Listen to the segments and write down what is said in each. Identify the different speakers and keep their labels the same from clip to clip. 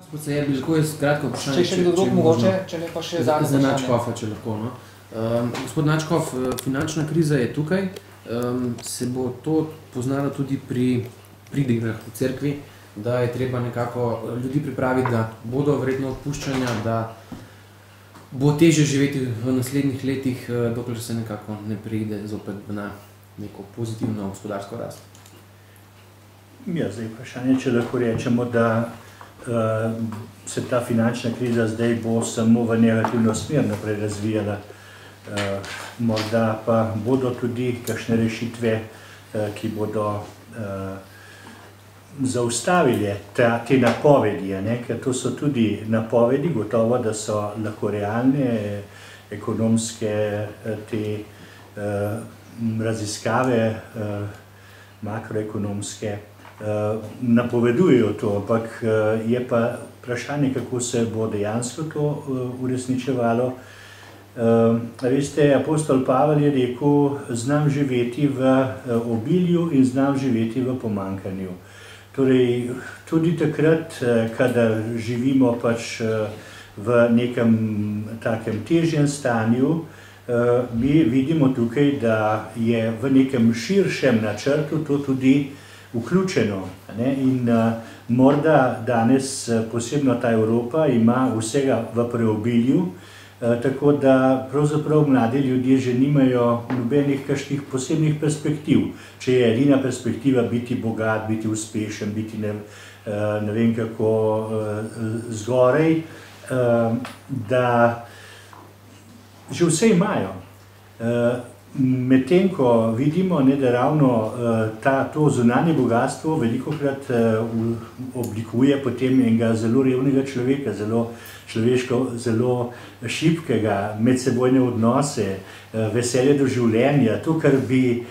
Speaker 1: Gospod Sejer, bi lahko jaz kratko vprašanje,
Speaker 2: če še kdo drug mogoče, če ne pa še zadnje
Speaker 1: za Načkofa, če lahko. No. Gospod Načkof, finančna kriza je tukaj. Se bo to poznalo tudi pri pridigah v cerkvi, da je treba nekako ljudi pripraviti, da bodo vredno odpuščanja, da bo težje živeti v naslednjih letih, dokler se nekako ne preide zopet na neko pozitivno gospodarsko rast.
Speaker 3: Ja, zdaj vprašanje, če lahko rečemo, da se ta finančna kriza zdaj bo samo v negativno smer naprej razvijala. Morda pa bodo tudi kakšne rešitve, ki bodo zaustavili te napovedi, ker to so tudi napovedi, gotovo, da so lahko realne, ekonomske te raziskave, makroekonomske, napovedujejo to, ampak je pa vprašanje, kako se bo dejansko to uresničevalo. Veste, apostol Pavel je rekel, znam živeti v obilju in znam živeti v pomanjkanju. Torej, tudi takrat, kadar živimo pač v nekem takem težjem stanju, mi vidimo tukaj, da je v nekem širšem načrtu to tudi vključeno. In morda danes posebno ta Evropa ima vsega v preobilju, tako da pravzaprav mladi ljudje že nimajo nobenih kakšnih posebnih perspektiv. Če je edina perspektiva biti bogat, biti uspešen, biti ne vem kako zgorej, da že vse imajo. Medtem ko vidimo, da ravno to zunanje bogatstvo velikokrat oblikuje potem enega zelo revnega človeka, zelo šibkega, medsebojne odnose, veselje do življenja, to, kar bi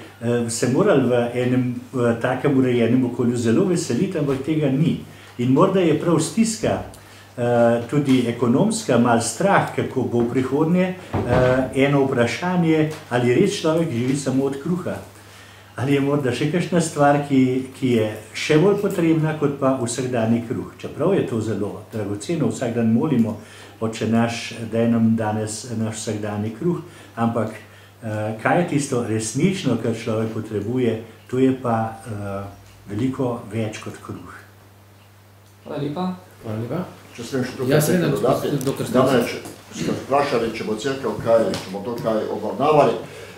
Speaker 3: se morali v enem takem urejenem okolju zelo veseliti, ampak tega ni. In morda je prav stiska, tudi ekonomska, malo strah, kako bo v prihodnje, eno vprašanje, ali res človek živi samo od kruha. Ali je morda še kakšna stvar, ki je še bolj potrebna, kot pa vsakdanji kruh. Čeprav je to zelo dragoceno, vsak dan molimo, Oče naš, daj nam danes naš vsakdanji kruh, ampak kaj je tisto resnično, kar človek potrebuje, to je pa veliko več kot kruh.
Speaker 2: Hvala lepa.
Speaker 1: Hvala lepa.
Speaker 4: Če sem še tukaj dodati, namreč ste vprašali, če bo cerkev kaj, če bo to kaj obravnavali.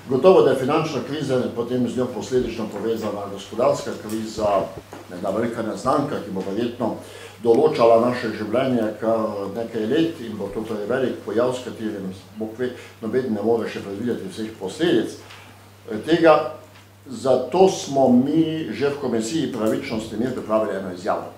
Speaker 4: Gotovo, da je finančna kriza in potem z njo posledično povezana gospodarska kriza, ena velika neznanka, ki bo verjetno določala naše življenje kar nekaj let in bo to velik pojav, s katerim Bog ve, noben ne more še predvideti vseh posledic tega. Zato smo mi že v Komisiji pravičnosti mir pripravili eno izjavo.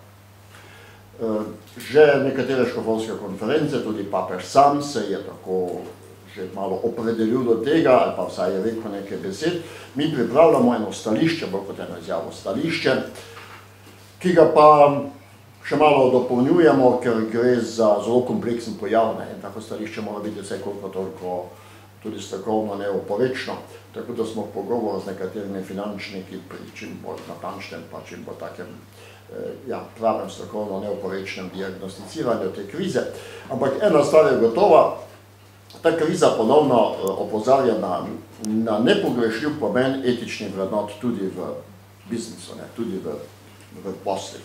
Speaker 4: Že nekatere škofovske konference, tudi papež sam se je tako že malo opredelil do tega, ali pa vsaj je rekel nekaj besed. Mi pripravljamo eno stališče, bolj kot eno izjavo stališče, ki ga pa še malo dopolnjujemo, ker gre za zelo kompleksen pojav. In tako stališče mora biti vse koliko toliko tudi strokovno neoporečno. Tako da smo v pogovoru z nekaterimi finančniki pri čim bolj natančnem, pa čim bolj takem pravem strokovno neoporečnem diagnosticiranju te krize. Ampak ena stvar je gotova, ta kriza ponovno opozarja na nepogrešljiv pomen etičnih vrednot tudi v biznisu, tudi v poslih.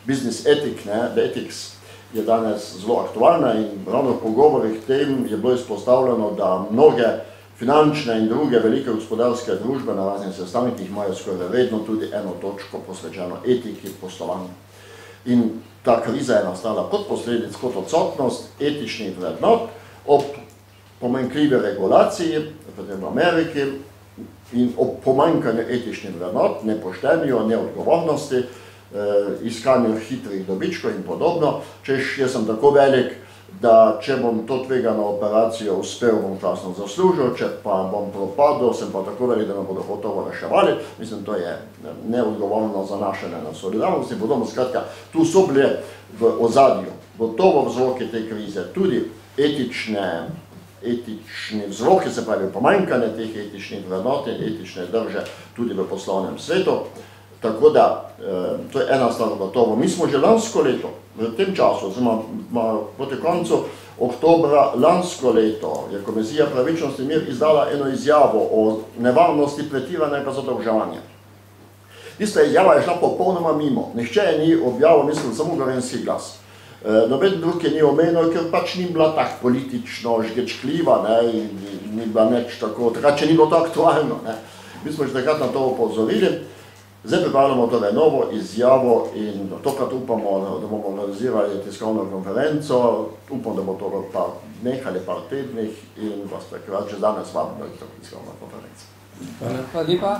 Speaker 4: Business ethics je danes zelo aktualna in ravno v pogovorih tem je bilo izpostavljeno, da mnoge finančne in druge velike gospodarske družbe na raznih sestankih imajo skoraj vedno tudi eno točko posvečeno etiki poslovanja. In ta kriza je nastala kot posledic, kot odsotnost etičnih vrednot ob pomanjkljivi regulaciji v Ameriki in ob pomanjkanju etičnih vrednot, nepoštenju, neodgovornosti, iskanju hitrih dobičkov in podobno. Češ, jaz sem tako velik, da če bom to tvegano operacijo uspel, bom časno zaslužil, če pa bom propadel, sem pa tako velik, da me bodo gotovo reševali. Mislim, to je neodgovorno zanašanje na solidarnost in podobno. Skratka, tu so bile v ozadju gotovo vzroki te krize, tudi etični vzroki, se pravi pomanjkanje teh etičnih vrednot in etične drže tudi v poslovnem svetu. Tako da, to je ena stvar gotovo. Mi smo že lansko leto, v tem času, proti koncu oktobra lansko leto, je Komisija Pravičnost in mir izdala eno izjavo o nevarnosti pretiranega zadolževanja. Tista izjava je šla popolnoma mimo. Nihče je ni objavil, mislim, samo Gorenjski glas. Noben drug je ni omenil, ker pač ni bila tako politično žgečkljiva, ni bila neč tako, če ni bilo to aktualno. Mi smo že takrat na to upozorili. Zdaj pripravljamo torej novo izjavo in tokrat upamo, da bomo organizirali tiskovno konferenco. Upam, da bo to v par dneh ali par tednih in vas takrat že danes vabimo na tiskovno konferenco.
Speaker 2: Hvala lepa.